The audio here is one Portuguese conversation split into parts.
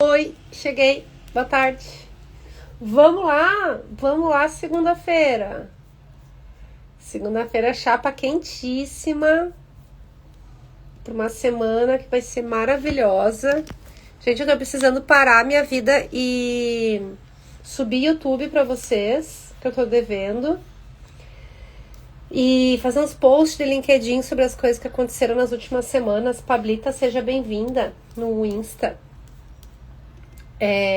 Oi, cheguei. Boa tarde. Vamos lá, segunda-feira. Segunda-feira, chapa quentíssima. Por uma semana que vai ser maravilhosa. Gente, eu tô precisando parar minha vida e subir YouTube pra vocês, que eu tô devendo. E fazer uns posts de LinkedIn sobre as coisas que aconteceram nas últimas semanas. Pablita, seja bem-vinda no Insta.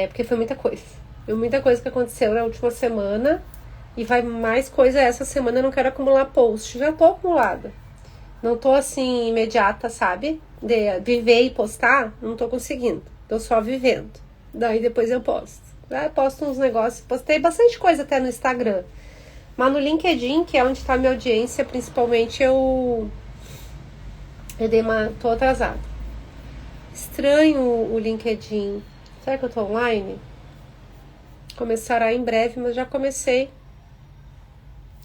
Porque foi muita coisa. Foi muita coisa que aconteceu na última semana. E vai mais coisa essa semana. Eu não quero acumular post. Já tô acumulada. Não tô assim, imediata, sabe? De viver e postar. Não tô conseguindo. Tô só vivendo. Daí depois eu posto. Posto uns negócios. Postei bastante coisa até no Instagram. Mas no LinkedIn, que é onde tá a minha audiência, principalmente, eu tô atrasada. Estranho o LinkedIn. Será que eu tô online? Começará em breve, mas já comecei.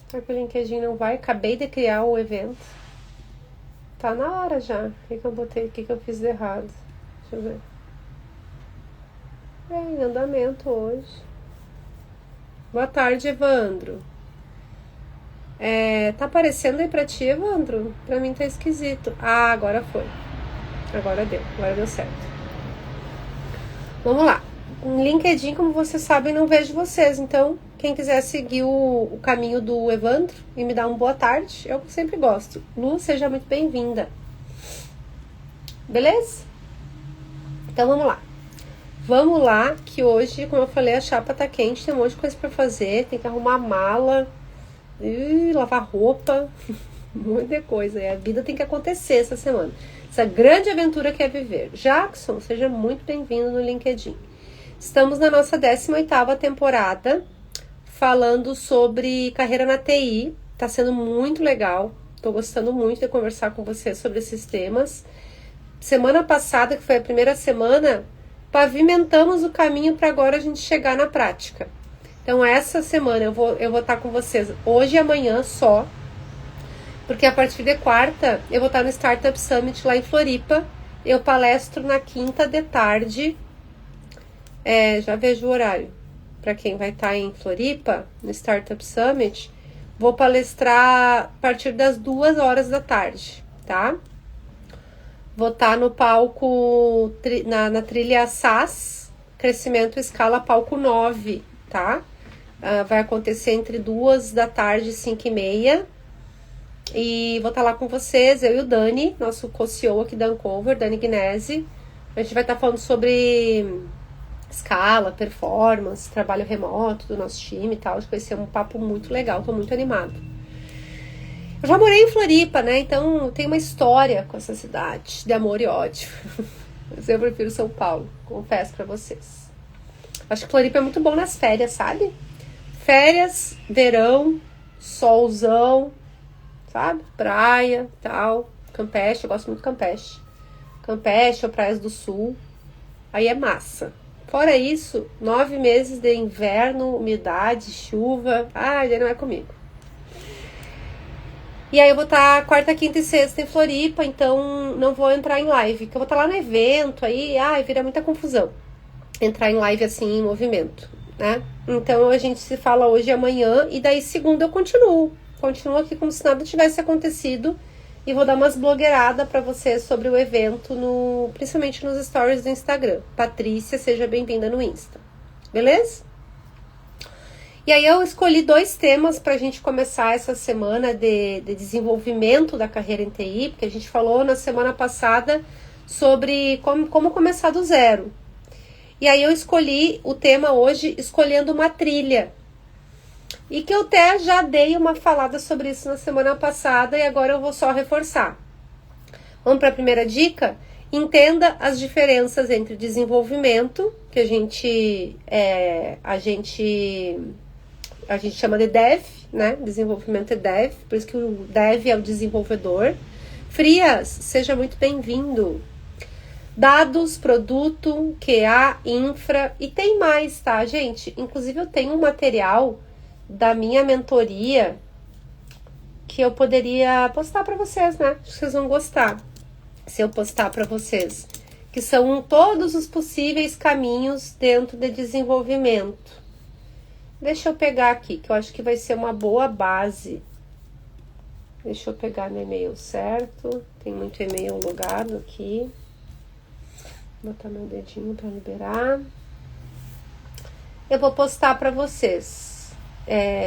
Será que o LinkedIn não vai? Acabei de criar o evento. Tá na hora já. O que eu botei? O que eu fiz de errado? Deixa eu ver. Em andamento hoje. Boa tarde, Evandro. Tá aparecendo aí pra ti, Evandro? Pra mim tá esquisito. Ah, agora foi. Agora deu certo. Vamos lá. No LinkedIn, como vocês sabem, não vejo vocês. Então, quem quiser seguir o caminho do Evandro e me dar uma boa tarde, eu sempre gosto. Lu, seja muito bem-vinda. Beleza? Então, vamos lá. Vamos lá, que hoje, como eu falei, a chapa tá quente, tem um monte de coisa pra fazer, tem que arrumar a mala, lavar roupa, muita coisa. E a vida tem que acontecer essa semana. Essa grande aventura que é viver. Jackson, seja muito bem-vindo no LinkedIn. Estamos na nossa 18ª temporada, falando sobre carreira na TI. Tá sendo muito legal. Tô gostando muito de conversar com vocês sobre esses temas. Semana passada, que foi a primeira semana, pavimentamos o caminho para agora a gente chegar na prática. Então, essa semana eu vou estar com vocês hoje e amanhã só, porque a partir de quarta eu vou estar no Startup Summit lá em Floripa. Eu palestro na quinta de tarde. Já vejo o horário. Para quem vai estar em Floripa, no Startup Summit, vou palestrar a partir das 2 horas da tarde, tá? Vou estar no palco, na trilha SAS, Crescimento Escala Palco 9, tá? Vai acontecer entre 2 da tarde e 5h30. E vou estar lá com vocês, eu e o Dani, nosso co-CEO aqui da Uncover, Dani Gnesi. A gente vai estar falando sobre escala, performance, trabalho remoto do nosso time e tal. Acho que vai ser um papo muito legal, tô muito animado. Eu já morei em Floripa, né? Então tem uma história com essa cidade de amor e ódio. Mas eu prefiro São Paulo, confesso pra vocês. Acho que Floripa é muito bom nas férias, sabe? Férias, verão, solzão, sabe? Praia, tal. Campeche, eu gosto muito de Campeche. Campeche ou Praias do Sul. Aí é massa. Fora isso, 9 meses de inverno, umidade, chuva. Daí não é comigo. E aí eu vou estar quarta, quinta e sexta em Floripa, então não vou entrar em live, porque eu vou estar lá no evento, aí vira muita confusão entrar em live assim, em movimento, né? Então a gente se fala hoje e amanhã, e daí segunda eu continuo aqui como se nada tivesse acontecido, e vou dar umas blogueiradas pra vocês sobre o evento, principalmente nos stories do Instagram. Patrícia, seja bem-vinda no Insta, beleza? E aí eu escolhi 2 temas para a gente começar essa semana de desenvolvimento da carreira em TI, porque a gente falou na semana passada sobre como começar do zero. E aí eu escolhi o tema hoje, escolhendo uma trilha. E que eu até já dei uma falada sobre isso na semana passada e agora eu vou só reforçar. Vamos para a primeira dica? Entenda as diferenças entre desenvolvimento, que a gente chama de dev, né? Desenvolvimento é dev, por isso que o dev é o desenvolvedor. Frias, seja muito bem-vindo. Dados, produto, QA, infra, e tem mais, tá, gente? Inclusive eu tenho um material da minha mentoria que eu poderia postar para vocês, né? Acho que vocês vão gostar se eu postar para vocês. que são todos os possíveis caminhos dentro de desenvolvimento. Deixa eu pegar aqui, que eu acho que vai ser uma boa base. Deixa eu pegar no e-mail certo. Tem muito e-mail logado aqui. Vou botar meu dedinho para liberar. Eu vou postar para vocês.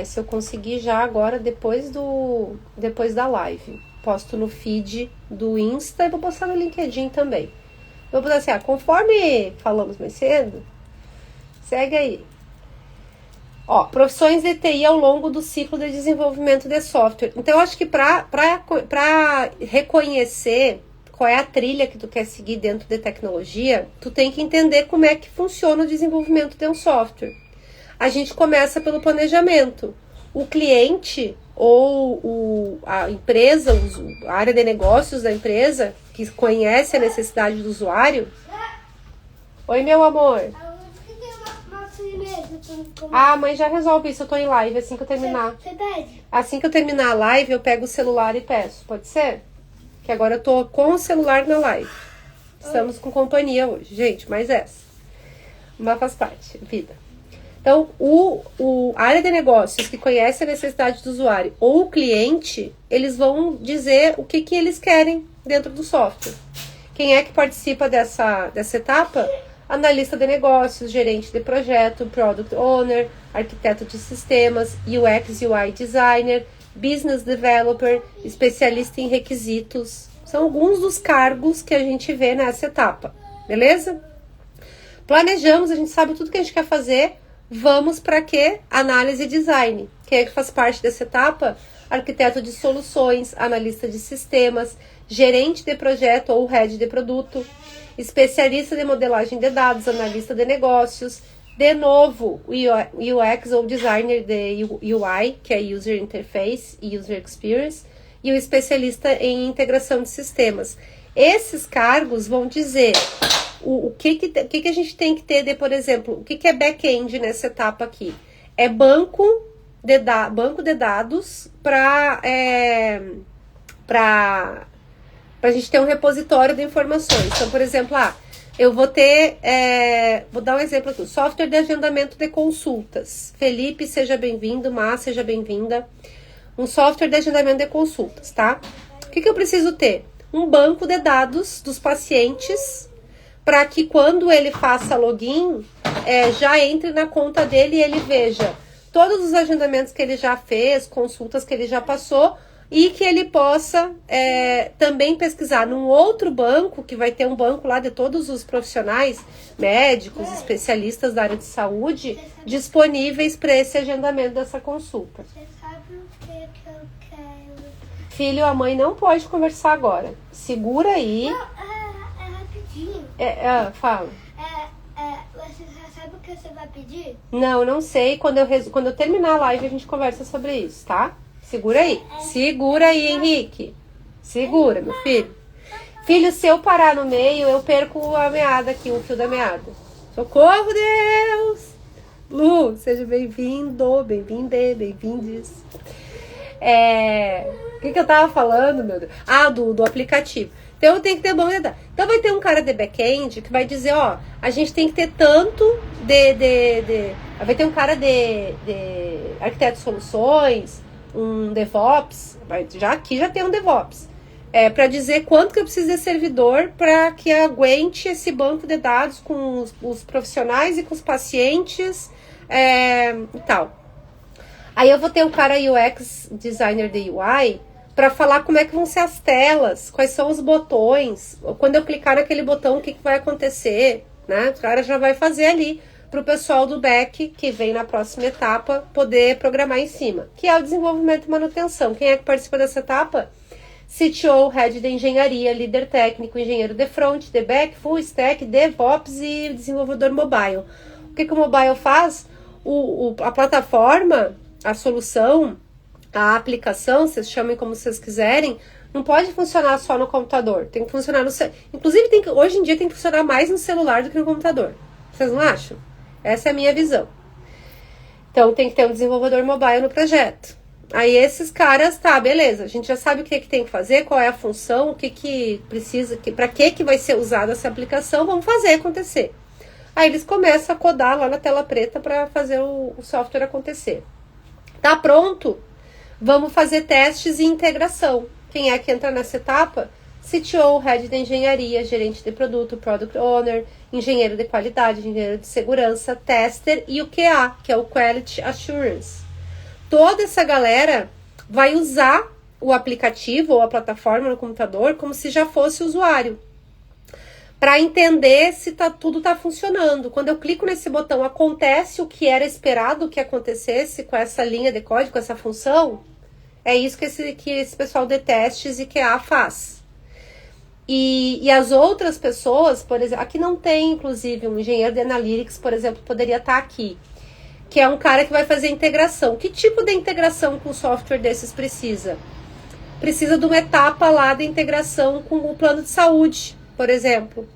Se eu conseguir já agora, depois da live. Posto no feed do Insta e vou postar no LinkedIn também. Vou botar assim, conforme falamos mais cedo, segue aí. Ó, profissões de TI ao longo do ciclo de desenvolvimento de software. Então, eu acho que para reconhecer qual é a trilha que tu quer seguir dentro de tecnologia, tu tem que entender como é que funciona o desenvolvimento de um software. A gente começa pelo planejamento. O cliente ou a empresa, a área de negócios da empresa, que conhece a necessidade do usuário. Oi, meu amor. Ah, mãe já resolve isso, eu tô em live assim que eu terminar. Você pede? Assim que eu terminar a live, eu pego o celular e peço, pode ser? Que agora eu tô com o celular na live. Estamos com companhia hoje, gente, mas mas faz parte, vida. Então, a área de negócios que conhece a necessidade do usuário ou o cliente, eles vão dizer o que eles querem dentro do software. Quem é que participa dessa etapa? Analista de negócios, gerente de projeto, product owner, arquiteto de sistemas, UX, UI designer, business developer, especialista em requisitos. São alguns dos cargos que a gente vê nessa etapa, beleza? Planejamos, a gente sabe tudo que a gente quer fazer. Vamos para quê? Análise e design. Quem é que faz parte dessa etapa? Arquiteto de soluções, analista de sistemas, gerente de projeto ou head de produto, especialista de modelagem de dados, analista de negócios, de novo, o UX ou designer de UI, que é User Interface e User Experience, e o especialista em integração de sistemas. Esses cargos vão dizer o que a gente tem que ter, por exemplo, o que é back-end nessa etapa aqui? É banco de dados para a gente ter um repositório de informações. Então, por exemplo, eu vou ter, vou dar um exemplo aqui, software de agendamento de consultas. Felipe, seja bem-vindo, Má, seja bem-vinda. Um software de agendamento de consultas, tá? O que eu preciso ter? Um banco de dados dos pacientes, para que quando ele faça login, já entre na conta dele e ele veja todos os agendamentos que ele já fez, consultas que ele já passou, e que ele possa também pesquisar num outro banco, que vai ter um banco lá de todos os profissionais, médicos, especialistas da área de saúde, disponíveis para esse agendamento dessa consulta. Você sabe o que eu quero? Filho, a mãe não pode conversar agora. Segura aí. Não, é rapidinho. Fala. Você já sabe o que você vai pedir? Não sei. Quando eu terminar a live, a gente conversa sobre isso, tá? Segura aí. Segura aí, Henrique. Segura, meu filho. Filho, se eu parar no meio, eu perco a meada aqui, o fio da meada. Socorro, Deus! Lu, seja bem-vindo, bem-vinde, bem-vindes. O que eu tava falando, meu Deus? Do aplicativo. Então, eu tenho que ter bom de dados. Então, vai ter um cara de back-end que vai dizer, a gente tem que ter tanto vai ter um cara de arquiteto de soluções, um DevOps, aqui já tem um DevOps, para dizer quanto que eu preciso de servidor para que aguente esse banco de dados com os profissionais e com os pacientes e tal. Aí eu vou ter um cara UX designer de UI para falar como é que vão ser as telas, quais são os botões, quando eu clicar naquele botão, o que vai acontecer, né? O cara já vai fazer ali para o pessoal do back, que vem na próxima etapa, poder programar em cima, que é o desenvolvimento e manutenção. Quem é que participa dessa etapa? CTO, Head de Engenharia, líder técnico, engenheiro de front, de back, full stack, DevOps e desenvolvedor mobile. O que o mobile faz? A plataforma, a solução, a aplicação, vocês chamem como vocês quiserem, não pode funcionar só no computador. Tem que funcionar no celular. Inclusive, hoje em dia tem que funcionar mais no celular do que no computador. Vocês não acham? Essa é a minha visão. Então, tem que ter um desenvolvedor mobile no projeto. Aí esses caras, tá, beleza, a gente já sabe o que tem que fazer, qual é a função, o que precisa, pra que vai ser usada essa aplicação, vamos fazer acontecer. Aí eles começam a codar lá na tela preta para fazer o software acontecer. Tá pronto? Vamos fazer testes e integração. Quem é que entra nessa etapa? CTO, Head de Engenharia, Gerente de Produto, Product Owner, Engenheiro de Qualidade, Engenheiro de Segurança, Tester e o QA, que é o Quality Assurance. Toda essa galera vai usar o aplicativo ou a plataforma no computador como se já fosse usuário, para entender se tudo tá funcionando. Quando eu clico nesse botão, acontece o que era esperado que acontecesse com essa linha de código, com essa função. É isso que esse pessoal de testes e QA faz. E as outras pessoas, por exemplo, aqui não tem, inclusive, um engenheiro de Analytics, por exemplo, poderia estar aqui, que é um cara que vai fazer integração. Que tipo de integração com software desses precisa? Precisa de uma etapa lá de integração com o plano de saúde, por exemplo.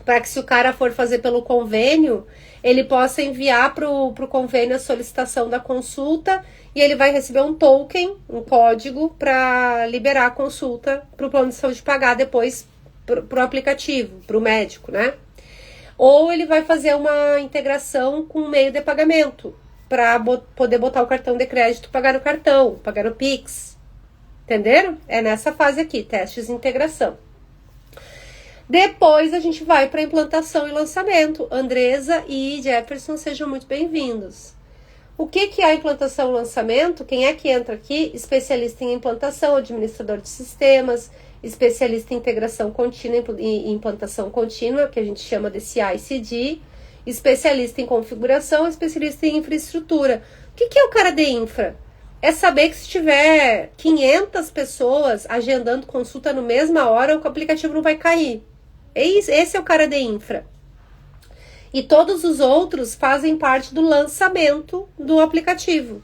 Para que se o cara for fazer pelo convênio, ele possa enviar para o convênio a solicitação da consulta e ele vai receber um token, um código, para liberar a consulta para o plano de saúde pagar depois para o aplicativo, para o médico, né? Ou ele vai fazer uma integração com um meio de pagamento, para poder botar o cartão de crédito, pagar no cartão, pagar no Pix. Entenderam? É nessa fase aqui, testes e integração. Depois a gente vai para implantação e lançamento. Andresa e Jefferson, sejam muito bem-vindos. O que é a implantação e lançamento? Quem é que entra aqui? Especialista em implantação, administrador de sistemas, especialista em integração contínua e implantação contínua, que a gente chama de CI/CD, especialista em configuração, especialista em infraestrutura. O que é o cara de infra? É saber que se tiver 500 pessoas agendando consulta na mesma hora, o aplicativo não vai cair. Esse é o cara de infra. E todos os outros fazem parte do lançamento do aplicativo,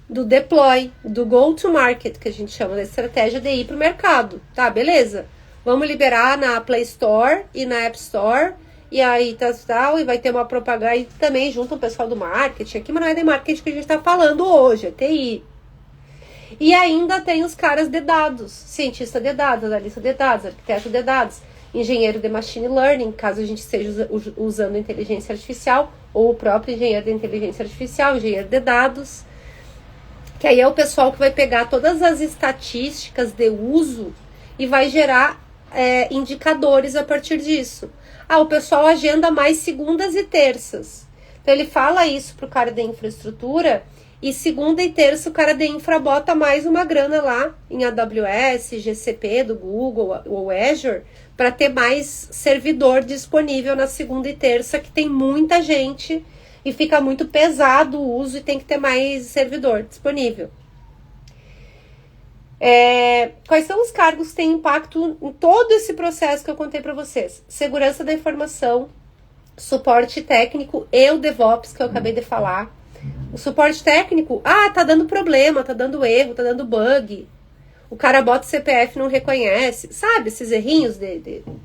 do deploy, do go-to-market, que a gente chama da estratégia de ir para o mercado. Tá, beleza? Vamos liberar na Play Store e na App Store, e aí tal, e vai ter uma propaganda, e também junto o pessoal do marketing aqui, mas não é de marketing que a gente está falando hoje, é TI. E ainda tem os caras de dados, cientista de dados, analista de dados, arquiteto de dados, engenheiro de machine learning, caso a gente esteja usando inteligência artificial, ou o próprio engenheiro de inteligência artificial, engenheiro de dados, que aí é o pessoal que vai pegar todas as estatísticas de uso e vai gerar indicadores a partir disso. O pessoal agenda mais segundas e terças. Então ele fala isso pro cara de infraestrutura, e segunda e terça o cara de infra bota mais uma grana lá em AWS, GCP do Google ou Azure, para ter mais servidor disponível na segunda e terça, que tem muita gente e fica muito pesado o uso e tem que ter mais servidor disponível. Quais são os cargos que têm impacto em todo esse processo que eu contei para vocês? Segurança da informação, suporte técnico e o DevOps, que eu acabei de falar. O suporte técnico, tá dando problema, tá dando erro, tá dando bug. O cara bota o CPF e não reconhece. Sabe, esses errinhos?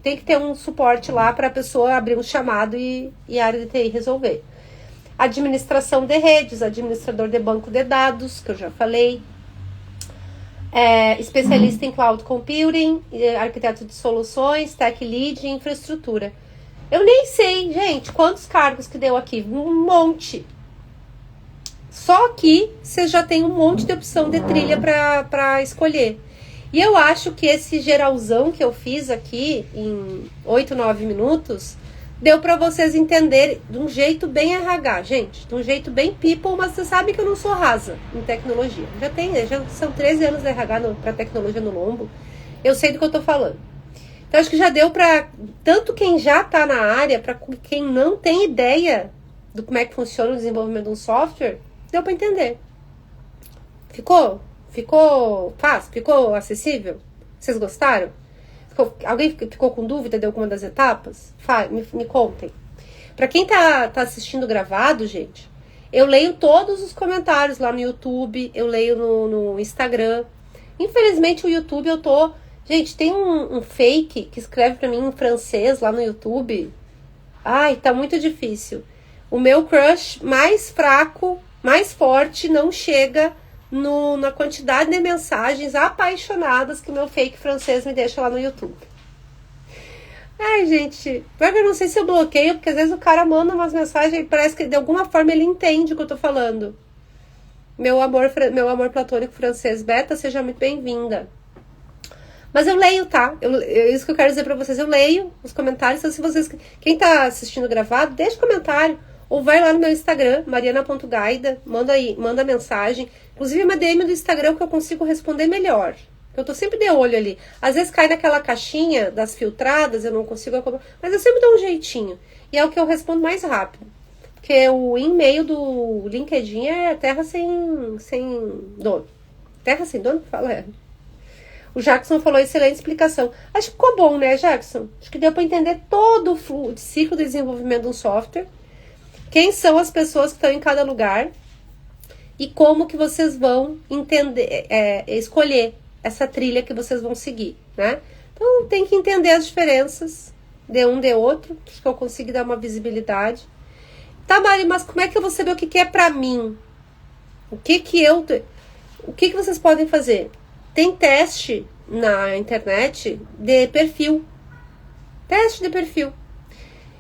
Tem que ter um suporte lá para a pessoa abrir um chamado e a área de TI resolver. Administração de redes, administrador de banco de dados, que eu já falei. Especialista em cloud computing, arquiteto de soluções, tech lead e infraestrutura. Eu nem sei, gente, quantos cargos que deu aqui. Um monte. Só que você já tem um monte de opção de trilha para escolher. E eu acho que esse geralzão que eu fiz aqui em 8, 9 minutos deu para vocês entenderem de um jeito bem RH, gente. De um jeito bem people, mas você sabe que eu não sou rasa em tecnologia. Já são 13 anos de RH para tecnologia no lombo. Eu sei do que eu tô falando. Então acho que já deu para tanto quem já tá na área, para quem não tem ideia do como é que funciona o desenvolvimento de um software, deu para entender. Ficou fácil? Ficou acessível? Vocês gostaram? Alguém ficou com dúvida de alguma das etapas? Me contem. Para quem tá assistindo gravado, gente, eu leio todos os comentários lá no YouTube, eu leio no Instagram. Infelizmente o YouTube Gente, tem um fake que escreve para mim em francês lá no YouTube. Tá muito difícil. O meu crush mais fraco, mais forte, não chega na quantidade de mensagens apaixonadas que o meu fake francês me deixa lá no YouTube. Ai, gente, eu não sei se eu bloqueio, porque às vezes o cara manda umas mensagens e parece que de alguma forma ele entende o que eu tô falando. Meu amor platônico francês, Beta, seja muito bem-vinda. Mas eu leio, tá? Isso que eu quero dizer pra vocês, eu leio os comentários. Então, se vocês, quem tá assistindo gravado, deixa comentário. Ou vai lá no meu Instagram, mariana.gaida, manda mensagem. Inclusive, uma DM do Instagram que eu consigo responder melhor. Eu tô sempre de olho ali. Às vezes cai naquela caixinha das filtradas, eu não consigo acompanhar. Mas eu sempre dou um jeitinho. E é o que eu respondo mais rápido. Porque o e-mail do LinkedIn é terra sem dono. Terra sem dono? Fala, é. O Jackson falou, excelente explicação. Acho que ficou bom, né, Jackson? Acho que deu para entender todo o ciclo de desenvolvimento de um software. Quem são as pessoas que estão em cada lugar. E como que vocês vão entender, escolher essa trilha que vocês vão seguir, né? Então, tem que entender as diferenças de um de outro. Acho que eu consigo dar uma visibilidade. Tá, Mari, mas como é que eu vou saber o que é pra mim? O que vocês podem fazer? Tem teste na internet de perfil. Teste de perfil.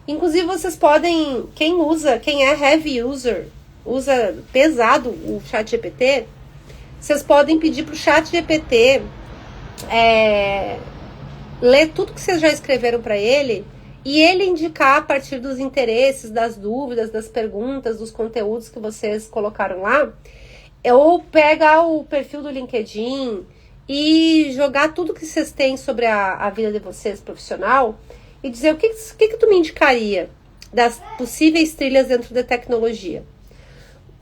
Inclusive, vocês podem, quem é heavy user, usa pesado o ChatGPT, vocês podem pedir pro ChatGPT ler tudo que vocês já escreveram para ele e ele indicar a partir dos interesses, das dúvidas, das perguntas, dos conteúdos que vocês colocaram lá, ou pegar o perfil do LinkedIn e jogar tudo que vocês têm sobre a vida de vocês profissional e dizer o que tu me indicaria das possíveis trilhas dentro da tecnologia.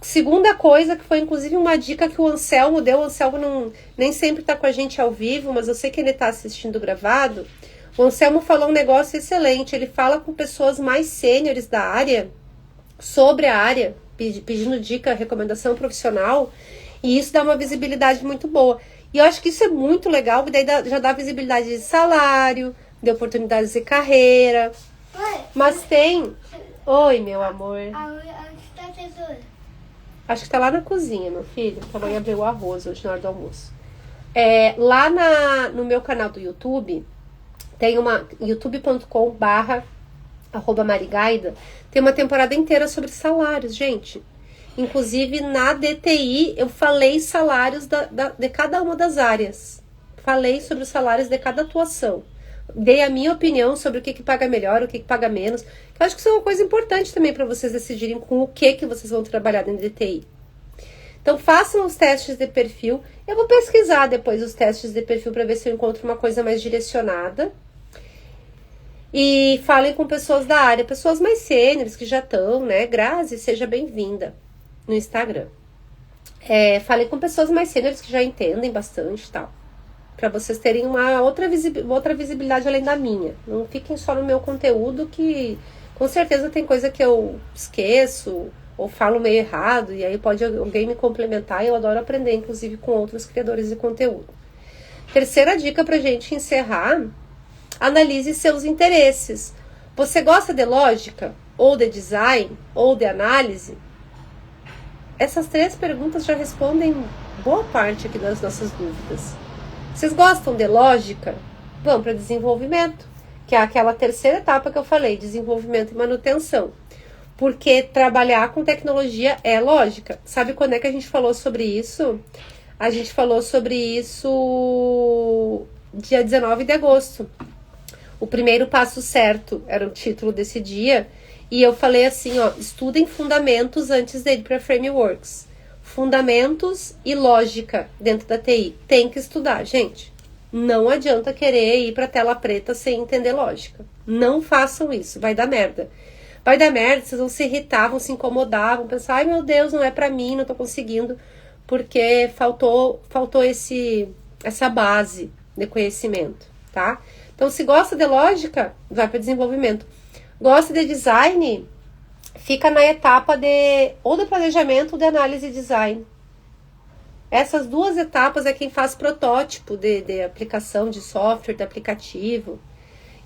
Segunda coisa, que foi inclusive uma dica que o Anselmo deu, o Anselmo nem sempre está com a gente ao vivo, mas eu sei que ele está assistindo gravado. O Anselmo falou um negócio excelente, ele fala com pessoas mais sêniores da área, sobre a área, pedindo dica, recomendação profissional, e isso dá uma visibilidade muito boa. E eu acho que isso é muito legal, porque daí já dá visibilidade de salário, de oportunidades de carreira. Mas tem... Oi, meu amor. Onde está a tesoura? Acho que tá lá na cozinha, meu filho. A mãe abriu o arroz hoje na hora do almoço. Lá no meu canal do YouTube, tem uma youtube.com/marigaida, tem uma temporada inteira sobre salários, gente. Inclusive, na DTI, eu falei salários de cada uma das áreas. Falei sobre os salários de cada atuação. Dei a minha opinião sobre o que paga melhor, o que paga menos. Eu acho que isso é uma coisa importante também para vocês decidirem com o que vocês vão trabalhar dentro de DTI. Então, façam os testes de perfil. Eu vou pesquisar depois os testes de perfil para ver se eu encontro uma coisa mais direcionada. E falem com pessoas da área, pessoas mais sêniores que já estão, né? Grazi, seja bem-vinda no Instagram. Falem com pessoas mais sêniores que já entendem bastante e tal. Para vocês terem uma outra visibilidade além da minha. Não fiquem só no meu conteúdo, que com certeza tem coisa que eu esqueço ou falo meio errado, e aí pode alguém me complementar, e eu adoro aprender, inclusive, com outros criadores de conteúdo. Terceira dica pra gente encerrar: analise seus interesses. Você gosta de lógica, ou de design, ou de análise? Essas 3 perguntas já respondem boa parte aqui das nossas dúvidas. Vocês gostam de lógica? Vão para desenvolvimento, que é aquela terceira etapa que eu falei, desenvolvimento e manutenção. Porque trabalhar com tecnologia é lógica. Sabe quando é que a gente falou sobre isso? A gente falou sobre isso dia 19 de agosto. O primeiro passo certo era o título desse dia. E eu falei assim, estudem fundamentos antes de ir para frameworks. Fundamentos e lógica dentro da TI. Tem que estudar, gente. Não adianta querer ir para tela preta sem entender lógica. Não façam isso, vai dar merda. Vai dar merda, vocês vão se irritar, vão se incomodar, vão pensar, ai meu Deus, não é pra mim, não tô conseguindo, porque faltou essa base de conhecimento, tá? Então, se gosta de lógica, vai para desenvolvimento. Gosta de design, fica na etapa ou de planejamento ou de análise e design. Essas 2 etapas é quem faz protótipo de aplicação de software, de aplicativo.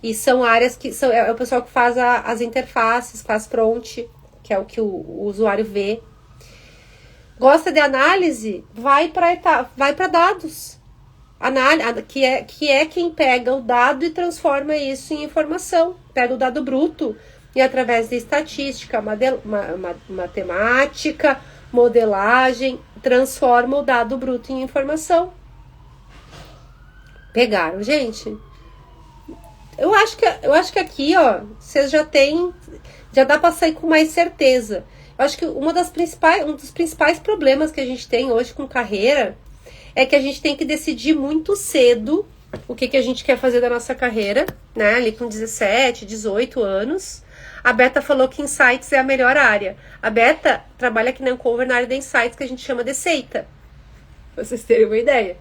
E são áreas que é o pessoal que faz as interfaces, faz front, que é o que o usuário vê. Gosta de análise? Vai para dados. Que é quem pega o dado e transforma isso em informação. Pega o dado bruto e através de estatística, matemática, modelagem, transforma o dado bruto em informação. Pegaram, gente? Eu acho que aqui, ó, vocês já dá para sair com mais certeza. Eu acho que um dos principais problemas que a gente tem hoje com carreira é que a gente tem que decidir muito cedo o que a gente quer fazer da nossa carreira, né? Ali com 17, 18 anos. A Beta falou que Insights é a melhor área. A Beta trabalha aqui na Ancover na área de Insights, que a gente chama de seita. Pra vocês terem uma ideia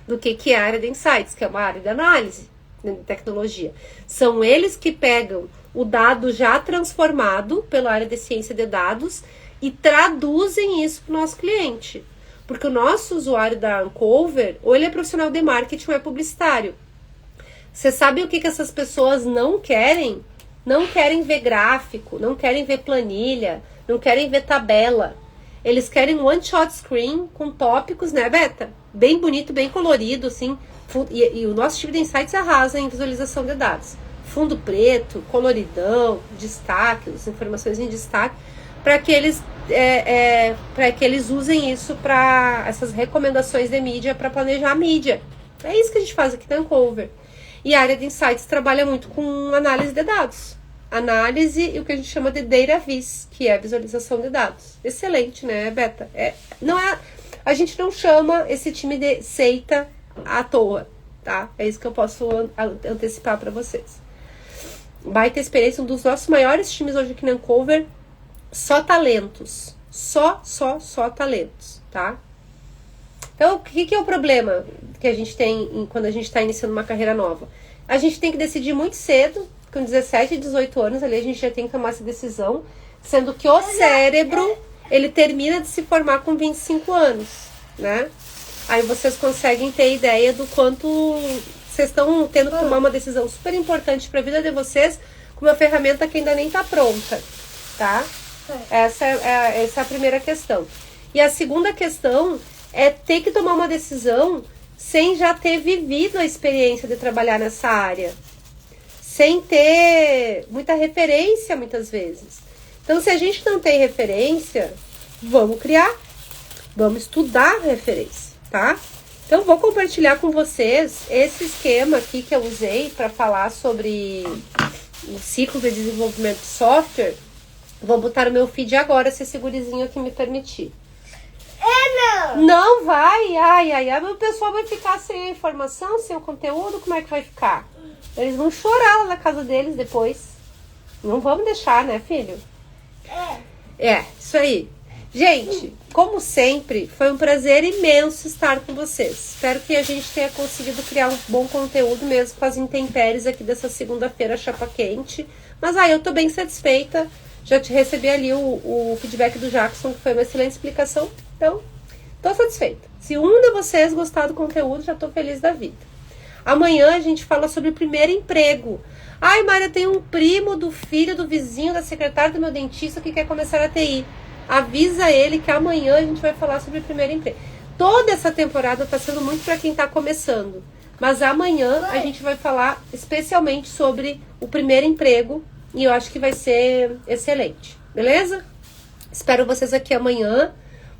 do que é a área de Insights, que é uma área de análise de tecnologia. São eles que pegam o dado já transformado pela área de ciência de dados e traduzem isso para o nosso cliente. Porque o nosso usuário da Ancover, ou ele é profissional de marketing ou é publicitário. Você sabe o que essas pessoas não querem? Não querem ver gráfico, não querem ver planilha, não querem ver tabela. Eles querem um one-shot screen com tópicos, né, Beta? Bem bonito, bem colorido, assim. E o nosso time de Insights arrasa em visualização de dados. Fundo preto, coloridão, destaques, informações em destaque, para que eles usem isso para essas recomendações de mídia, para planejar a mídia. É isso que a gente faz aqui na Ancover. E a área de Insights trabalha muito com análise de dados. Análise e o que a gente chama de data vis, que é visualização de dados. Excelente, né, Beta? A gente não chama esse time de seita à toa, tá? É isso que eu posso antecipar para vocês. Baita experiência, um dos nossos maiores times hoje aqui na Ancover, só talentos. Só talentos, tá? Então, o que é o problema que a gente tem quando a gente está iniciando uma carreira nova? A gente tem que decidir muito cedo, com 17, 18 anos, ali a gente já tem que tomar essa decisão, sendo que o cérebro, ele termina de se formar com 25 anos, né? Aí vocês conseguem ter ideia do quanto vocês estão tendo que tomar uma decisão super importante para a vida de vocês com uma ferramenta que ainda nem está pronta, tá? Essa é a primeira questão. E a segunda questão é ter que tomar uma decisão sem já ter vivido a experiência de trabalhar nessa área. Sem ter muita referência, muitas vezes. Então, se a gente não tem referência, vamos criar. Vamos estudar referência, tá? Então, vou compartilhar com vocês esse esquema aqui que eu usei para falar sobre o ciclo de desenvolvimento de software. Vou botar no meu feed agora, se esse gurizinho aqui me permitir. Não vai, o pessoal vai ficar sem a informação, sem o conteúdo, como é que vai ficar? Eles vão chorar lá na casa deles depois. Não vamos deixar, né, filho? Isso aí. Gente, como sempre, foi um prazer imenso estar com vocês. Espero que a gente tenha conseguido criar um bom conteúdo mesmo com as intempéries aqui dessa segunda-feira chapa quente. Mas eu tô bem satisfeita. Já te recebi ali o feedback do Jackson, que foi uma excelente explicação. Então, tô satisfeita. Se um de vocês gostar do conteúdo, já tô feliz da vida. Amanhã a gente fala sobre o primeiro emprego. Ai, Maria, tem um primo do filho do vizinho, da secretária do meu dentista que quer começar a TI. Avisa ele que amanhã a gente vai falar sobre o primeiro emprego. Toda essa temporada tá sendo muito para quem tá começando. Mas amanhã a gente vai falar especialmente sobre o primeiro emprego. E eu acho que vai ser excelente. Beleza? Espero vocês aqui amanhã.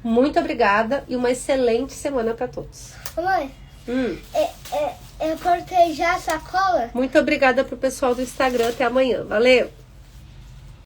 Muito obrigada e uma excelente semana para todos. Mãe, eu cortei já a sacola? Muito obrigada pro pessoal do Instagram. Até amanhã. Valeu!